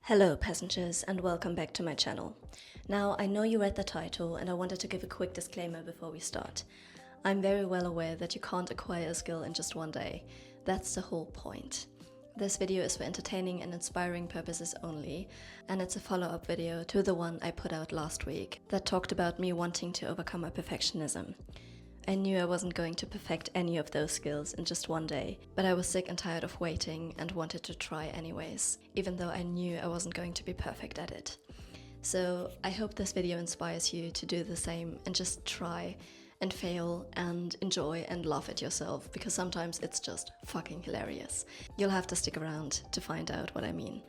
Hello passengers and welcome back to my channel. Now I know you read the title and I wanted to give a quick disclaimer before we start. I'm very well aware that you can't acquire a skill in just one day. That's the whole point. This video is for entertaining and inspiring purposes only, and it's a follow-up video to the one I put out last week that talked about me wanting to overcome my perfectionism. I knew I wasn't going to perfect any of those skills in just one day, but I was sick and tired of waiting and wanted to try anyways, even though I knew I wasn't going to be perfect at it. So I hope this video inspires you to do the same and just try and fail and enjoy and laugh at yourself, because sometimes it's just fucking hilarious. You'll have to stick around to find out what I mean.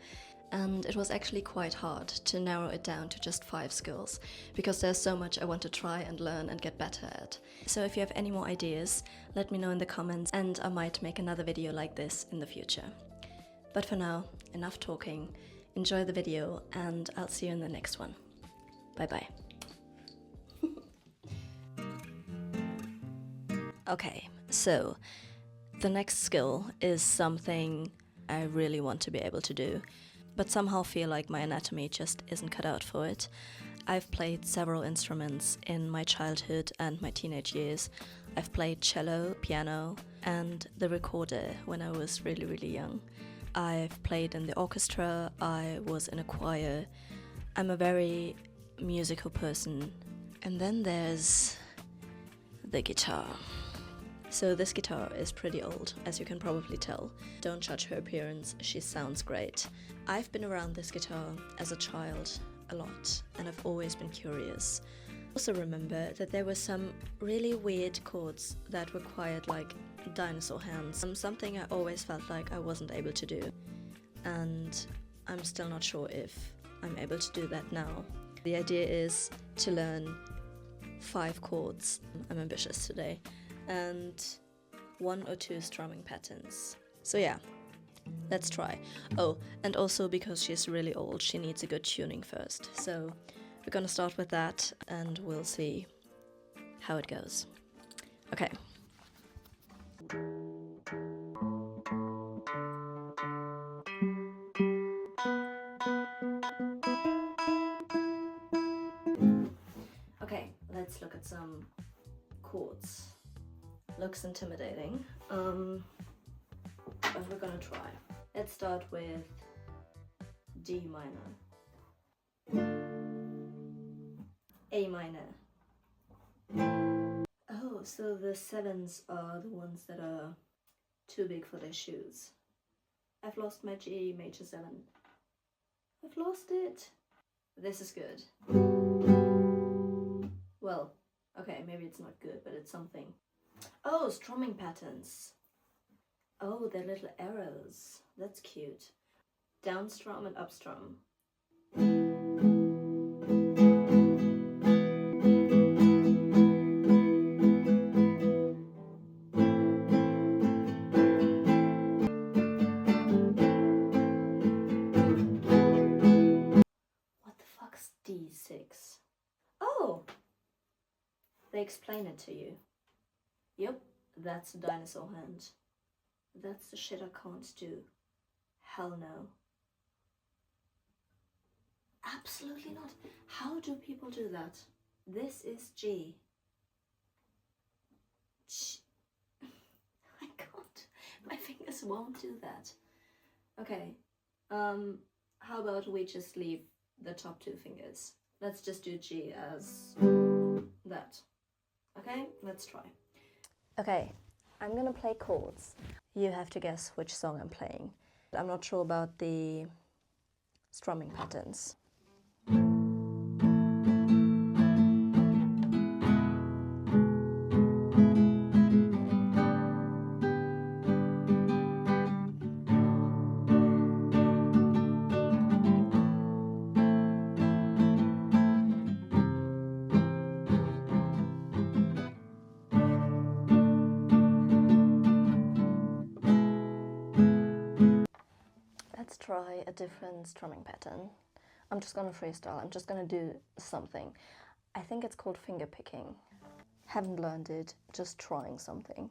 And it was actually quite hard to narrow it down to just 5 skills, because there's so much I want to try and learn and get better at. So if you have any more ideas, let me know in the comments and I might make another video like this in the future. But for now, enough talking, enjoy the video and I'll see you in the next one. Bye bye. Okay, so the next skill is something I really want to be able to do, but somehow feel like my anatomy just isn't cut out for it. I've played several instruments in my childhood and my teenage years. I've played cello, piano, and the recorder when I was really young. I've played in the orchestra, I was in a choir. I'm a very musical person. And then there's the guitar. So this guitar is pretty old, as you can probably tell. Don't judge her appearance, she sounds great. I've been around this guitar as a child a lot, and I've always been curious. I also remember that there were some really weird chords that required like dinosaur hands, something I always felt like I wasn't able to do. And I'm still not sure if I'm able to do that now. The idea is to learn 5 chords. I'm ambitious today. And 1 or 2 strumming patterns. So yeah, let's try. Oh, and also because she's really old, she needs a good tuning first. So we're gonna start with that and we'll see how it goes. Okay. Okay, let's look at some chords. Looks intimidating, but we're gonna try. Let's start with D minor, A minor. Oh, so the 7s are the ones that are too big for their shoes. I've lost my G major 7. I've lost it. This is good. Well, okay, maybe it's not good, but it's something. Oh, strumming patterns. Oh, they're little arrows. That's cute. Down strum and up strum. What the fuck's D6? Oh! They explain it to you. Yep, that's a dinosaur hand. That's the shit I can't do. Hell no. Absolutely not. How do people do that? This is G. I can't. My fingers won't do that. Okay. How about we just leave the top 2 fingers? Let's just do G as that. Okay, let's try. Okay, I'm gonna play chords. You have to guess which song I'm playing. I'm not sure about the strumming patterns. Let's try a different strumming pattern. I'm just gonna freestyle, I'm just gonna do something. I think it's called finger picking. Haven't learned it, just trying something.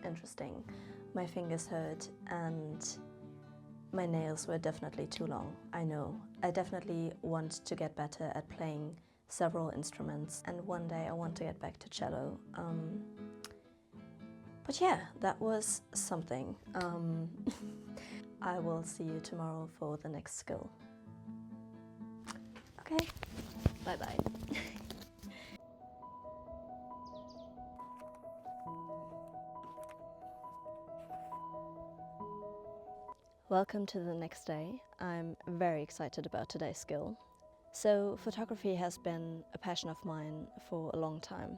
interesting. My fingers hurt and my nails were definitely too long, I know. I definitely want to get better at playing several instruments, and one day I want to get back to cello. But yeah, that was something. I will see you tomorrow for the next skill. Okay, bye-bye. Welcome to the next day. I'm very excited about today's skill. So, photography has been a passion of mine for a long time,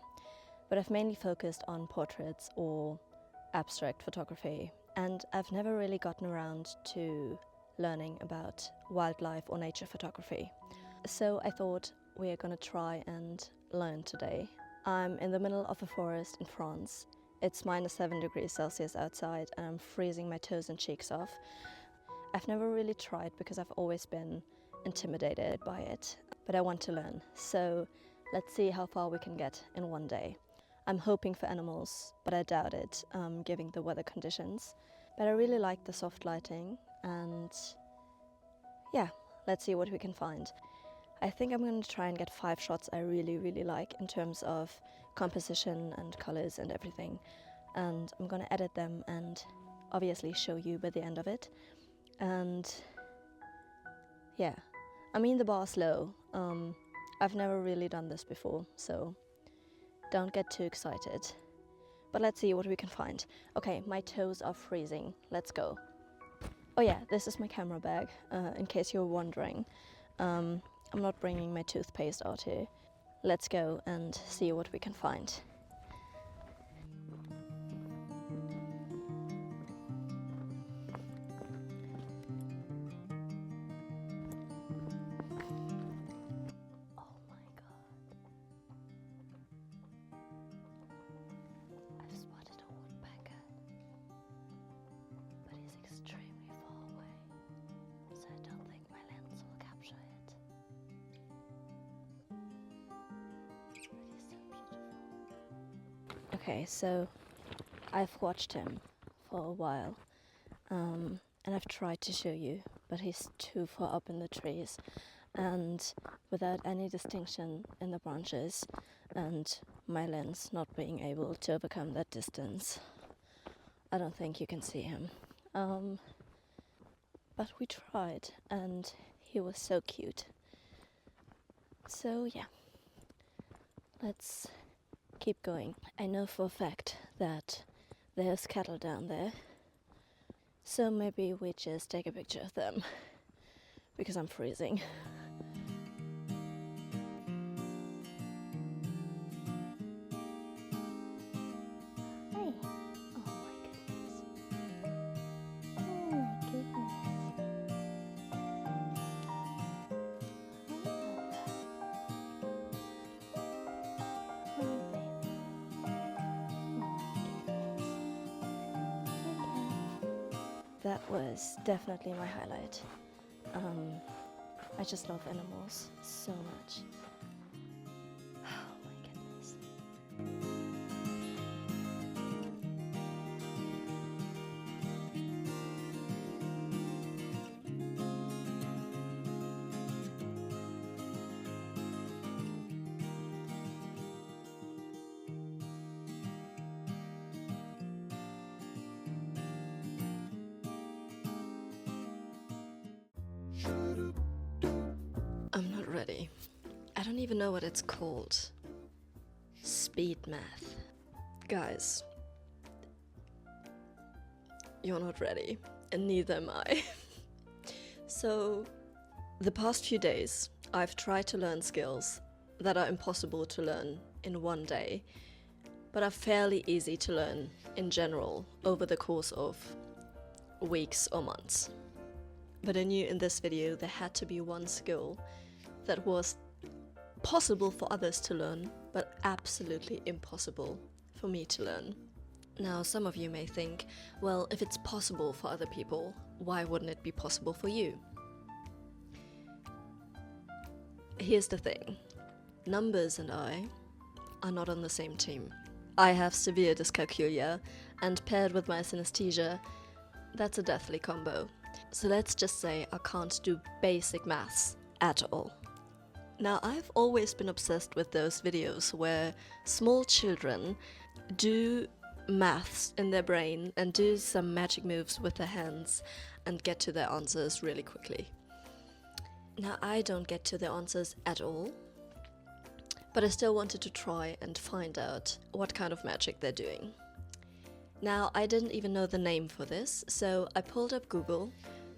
but I've mainly focused on portraits or abstract photography, and I've never really gotten around to learning about wildlife or nature photography. So I thought we are gonna try and learn today. I'm in the middle of a forest in France. It's -7 degrees Celsius outside and I'm freezing my toes and cheeks off. I've never really tried because I've always been intimidated by it, but I want to learn. So let's see how far we can get in one day. I'm hoping for animals, but I doubt it, given the weather conditions. But I really like the soft lighting, and yeah, let's see what we can find. I think I'm going to try and get 5 shots I really like in terms of composition and colors and everything. And I'm going to edit them and obviously show you by the end of it. And yeah, I mean the bar's low. I've never really done this before, so don't get too excited. But let's see what we can find. Okay, my toes are freezing. Let's go. Oh yeah, this is my camera bag, in case you're wondering. I'm not bringing my toothpaste out here. Let's go and see what we can find. Okay, so I've watched him for a while, and I've tried to show you, but he's too far up in the trees, and without any distinction in the branches, and my lens not being able to overcome that distance, I don't think you can see him. But we tried, and he was so cute. So yeah, let's keep going. I know for a fact that there's cattle down there, so maybe we just take a picture of them because I'm freezing. Hey. Oh my goodness. That was definitely my highlight. I just love animals so much. Oh my goodness. I'm not ready. I don't even know what it's called. Speed math. Guys, you're not ready, and neither am I. So, the past few days, I've tried to learn skills that are impossible to learn in one day, but are fairly easy to learn in general over the course of weeks or months. But I knew in this video there had to be one skill that was possible for others to learn, but absolutely impossible for me to learn. Now, some of you may think, well, if it's possible for other people, why wouldn't it be possible for you? Here's the thing. Numbers and I are not on the same team. I have severe dyscalculia, and paired with my synesthesia, that's a deathly combo. So let's just say I can't do basic maths at all. Now, I've always been obsessed with those videos where small children do maths in their brain and do some magic moves with their hands and get to their answers really quickly. Now, I don't get to the answers at all, but I still wanted to try and find out what kind of magic they're doing. Now, I didn't even know the name for this, so I pulled up Google,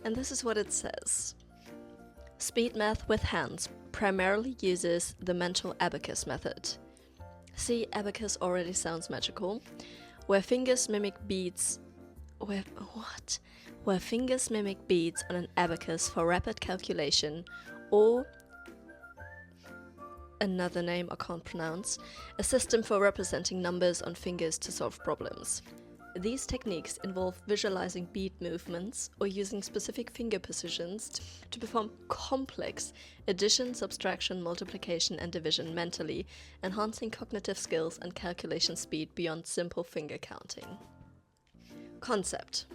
and this is what it says. Speed math with hands primarily uses the mental abacus method. See, abacus already sounds magical. Where fingers mimic beads on an abacus for rapid calculation, or another name I can't pronounce, a system for representing numbers on fingers to solve problems. These techniques involve visualizing bead movements or using specific finger positions to perform complex addition, subtraction, multiplication, and division mentally, enhancing cognitive skills and calculation speed beyond simple finger counting. Concept: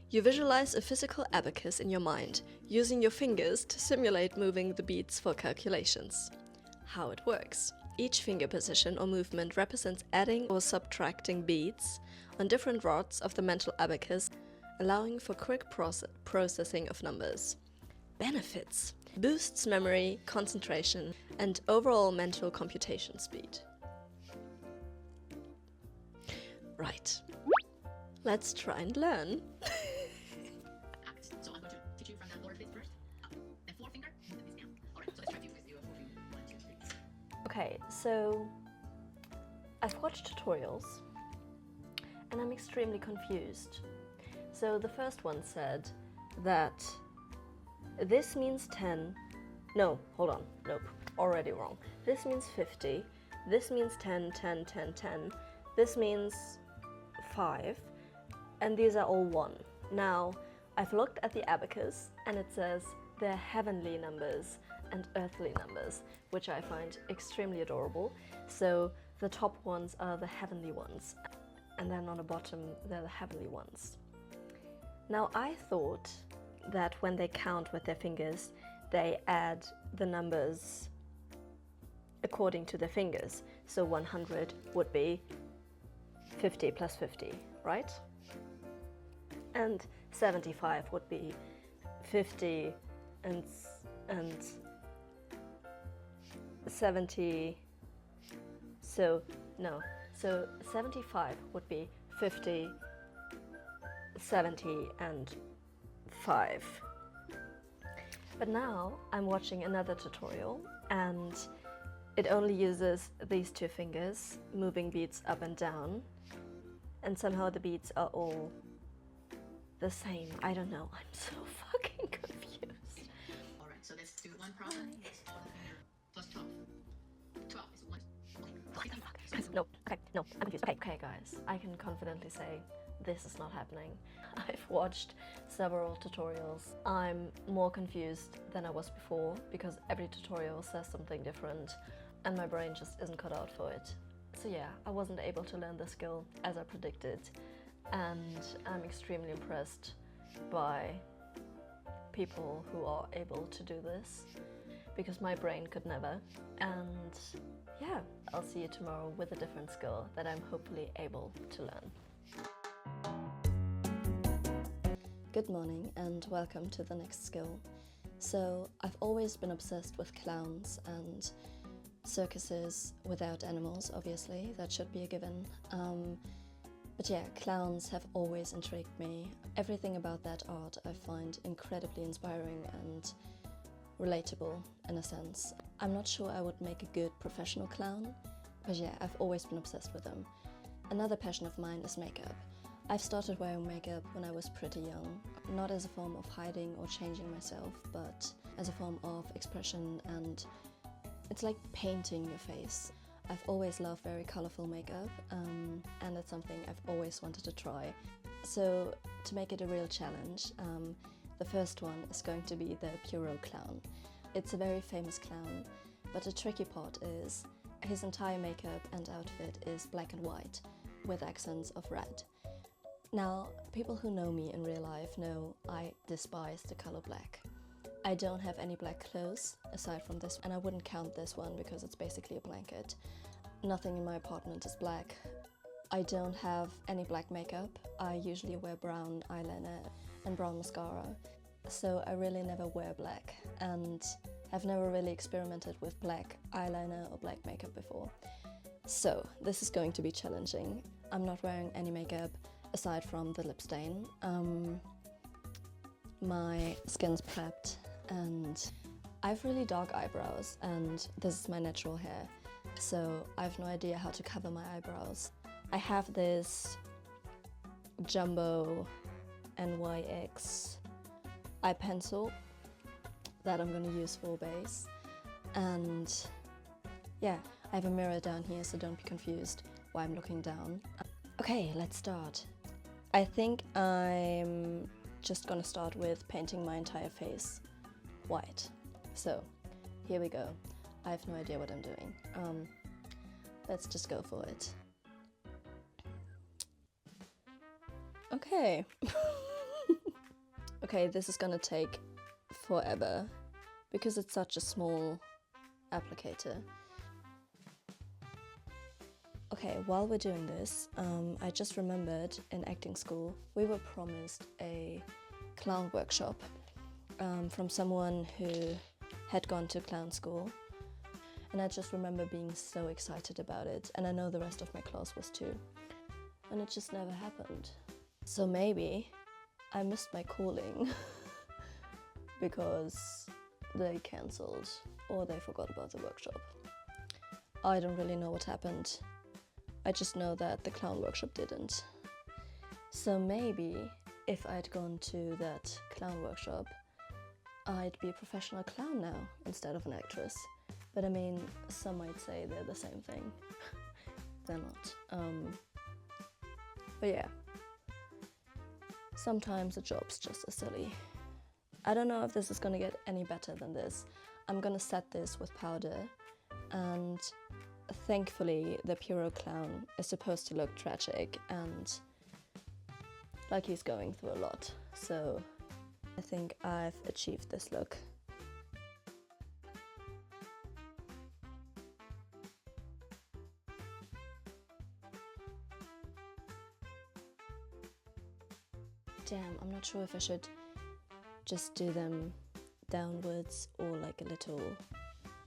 you visualize a physical abacus in your mind, using your fingers to simulate moving the beads for calculations. How it works: each finger position or movement represents adding or subtracting beads on different rods of the mental abacus, allowing for quick processing of numbers. Benefits: boosts memory, concentration, and overall mental computation speed. Right, let's try and learn. So I'm going to teach you from the lower fifth first. Then forefinger, and then this down. Alright, so let's try to do a forefinger. 1, 2, 3. Okay, so I've watched tutorials and I'm extremely confused. So the first one said that this means 10. No, hold on. Nope, already wrong. This means 50. This means 10, 10, 10, 10. This means 5. And these are all 1. Now, I've looked at the abacus and it says they're heavenly numbers and earthly numbers, which I find extremely adorable. So the top ones are the heavenly ones, and then on the bottom they're the heavenly ones. Now, I thought that when they count with their fingers, they add the numbers according to their fingers. So 100 would be 50 plus 50, right? And 75 would be 50 and 70. So 75 would be 50, 70, and 5. But now I'm watching another tutorial and it only uses these two fingers, moving beads up and down, and somehow the beads are all the same. I don't know, I'm so fucking confused. Alright, so let's do one problem. Plus 12. 12 is 1. No, okay, no, I'm confused. Okay, guys, I can confidently say this is not happening. I've watched several tutorials. I'm more confused than I was before because every tutorial says something different and my brain just isn't cut out for it. So yeah, I wasn't able to learn the skill as I predicted, and I'm extremely impressed by people who are able to do this because my brain could never. And yeah, I'll see you tomorrow with a different skill that I'm hopefully able to learn. Good morning and welcome to the next skill. So I've always been obsessed with clowns and circuses without animals, obviously, that should be a given. But yeah, clowns have always intrigued me. Everything about that art I find incredibly inspiring and relatable in a sense. I'm not sure I would make a good professional clown, but yeah, I've always been obsessed with them. Another passion of mine is makeup. I've started wearing makeup when I was pretty young, not as a form of hiding or changing myself, but as a form of expression, and it's like painting your face. I've always loved very colorful makeup, and it's something I've always wanted to try. So to make it a real challenge, the first one is going to be the Pierrot clown. It's a very famous clown, but the tricky part is His entire makeup and outfit is black and white with accents of red. Now, people who know me in real life know I despise the color black. I don't have any black clothes aside from this, and I wouldn't count this one because it's basically a blanket. Nothing in my apartment is black. I don't have any black makeup. I usually wear brown eyeliner and brown mascara, so I really never wear black, and I've never really experimented with black eyeliner or black makeup before. So this is going to be challenging. I'm not wearing any makeup aside from the lip stain. My skin's prepped and I have really dark eyebrows, and this is my natural hair, so I have no idea how to cover my eyebrows. I have this Jumbo NYX eye pencil that I'm going to use for base, and yeah, I have a mirror down here, so don't be confused why I'm looking down. Okay, let's start. I think I'm just gonna start with painting my entire face white. So here we go. I have no idea what I'm doing. Let's just go for it. Okay. Okay, this is gonna take forever because it's such a small applicator. Okay, while we're doing this, I just remembered in acting school we were promised a clown workshop from someone who had gone to clown school, and I just remember being so excited about it, and I know the rest of my class was too, and it just never happened. So maybe I missed my calling because they cancelled or they forgot about the workshop. I don't really know what happened. I just know that the clown workshop didn't. So maybe if I'd gone to that clown workshop, I'd be a professional clown now instead of an actress. But I mean, some might say they're the same thing. They're not. But yeah, sometimes the job's just as silly. I don't know if this is gonna get any better than this. I'm gonna set this with powder, and thankfully the Puro clown is supposed to look tragic and like he's going through a lot. So I think I've achieved this look. Damn, I'm not sure if I should just do them downwards or like a little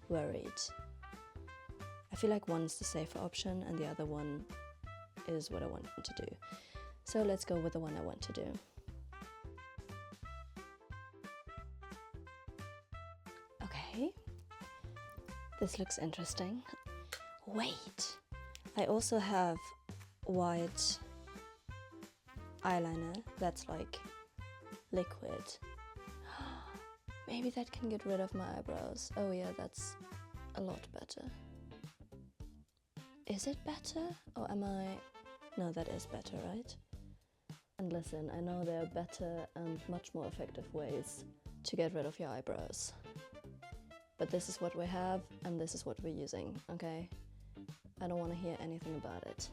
worried. I feel like one's the safer option and the other one is what I want to do. So let's go with the one I want to do. Okay, this looks interesting. Wait, I also have white eyeliner that's like liquid. Maybe that can get rid of my eyebrows. Oh yeah, that's a lot better. Is it better? Or am I... No, that is better, right? And listen, I know there are better and much more effective ways to get rid of your eyebrows. But this is what we have, and this is what we're using, okay? I don't want to hear anything about it.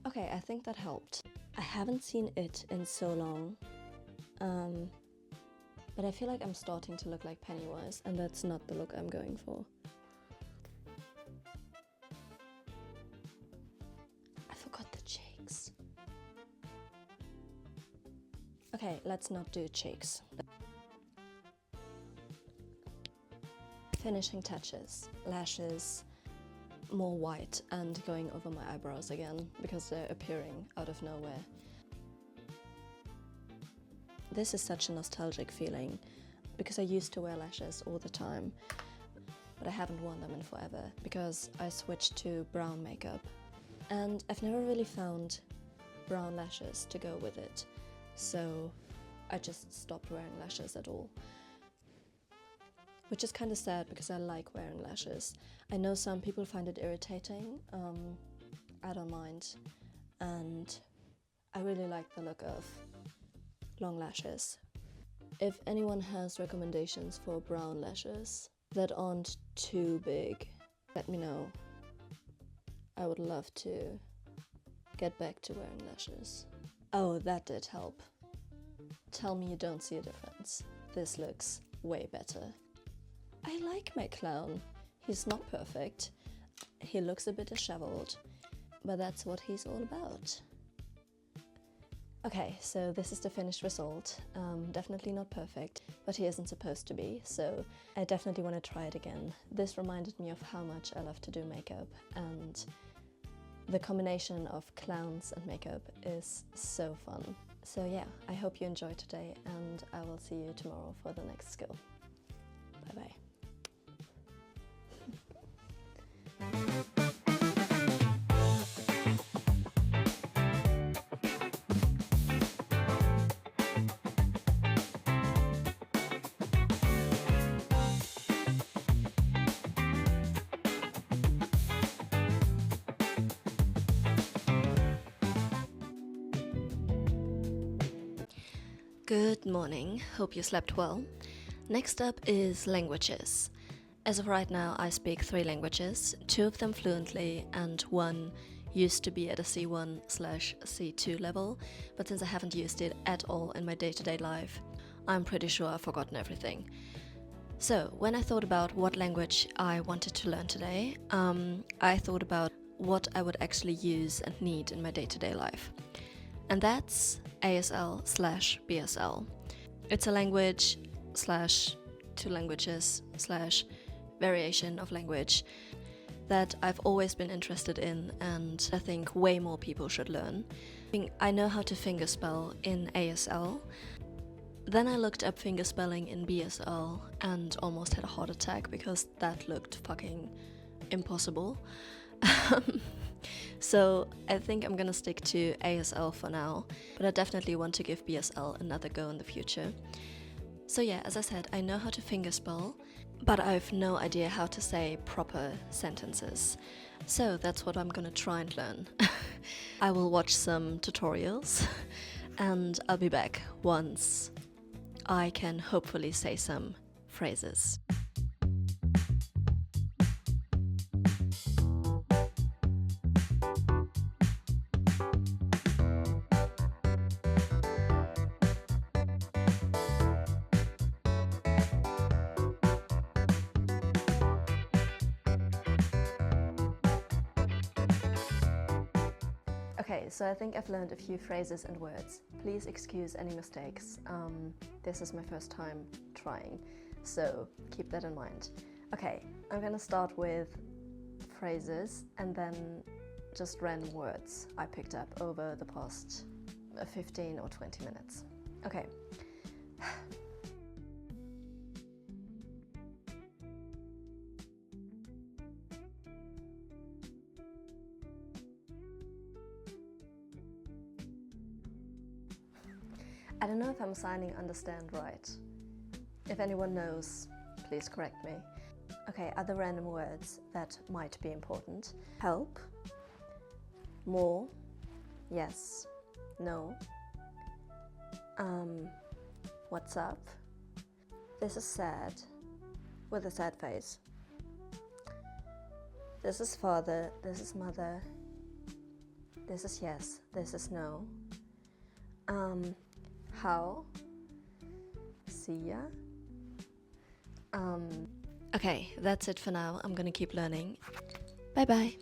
Okay, I think that helped. I haven't seen it in so long, but I feel like I'm starting to look like Pennywise, and that's not the look I'm going for. I forgot the cheeks. Okay, let's not do cheeks. Finishing touches, lashes, more white and going over my eyebrows again because they're appearing out of nowhere. This is such a nostalgic feeling because I used to wear lashes all the time, but I haven't worn them in forever because I switched to brown makeup, and I've never really found brown lashes to go with it, so I just stopped wearing lashes at all. Which is kind of sad because I like wearing lashes. I know some people find it irritating, I don't mind, and I really like the look of long lashes. If anyone has recommendations for brown lashes that aren't too big, let me know. I would love to get back to wearing lashes. Oh, that did help. Tell me you don't see a difference. This looks way better. I like my clown. He's not perfect. He looks a bit disheveled, but that's what he's all about. Okay, so this is the finished result. Definitely not perfect, but he isn't supposed to be, so I definitely want to try it again. This reminded me of how much I love to do makeup, and the combination of clowns and makeup is so fun. So yeah, I hope you enjoyed today, and I will see you tomorrow for the next skill. Bye bye. Good morning, hope you slept well. Next up is languages. As of right now, I speak 3 languages, 2 of them fluently and 1 used to be at a C1/C2 level, but since I haven't used it at all in my day-to-day life, I'm pretty sure I've forgotten everything. So, when I thought about what language I wanted to learn today, I thought about what I would actually use and need in my day-to-day life. And that's ASL/BSL. It's a language / 2 languages / variation of language that I've always been interested in, and I think way more people should learn. I know how to fingerspell in ASL. Then I looked up fingerspelling in BSL and almost had a heart attack because that looked fucking impossible. So I think I'm gonna stick to ASL for now, but I definitely want to give BSL another go in the future. So yeah, as I said, I know how to fingerspell, but I've no idea how to say proper sentences. So that's what I'm gonna try and learn. I will watch some tutorials and I'll be back once I can hopefully say some phrases. Okay, so I think I've learned a few phrases and words. Please excuse any mistakes. This is my first time trying, so keep that in mind. Okay, I'm gonna start with phrases and then just random words I picked up over the past 15 or 20 minutes. Okay. I don't know if I'm signing understand right. If anyone knows, please correct me. Okay, other random words that might be important. Help, more, yes, no, what's up, this is sad, with a sad face, this is father, this is mother, this is yes, this is no, how, see ya. Okay, that's it for now. I'm gonna keep learning. Bye bye.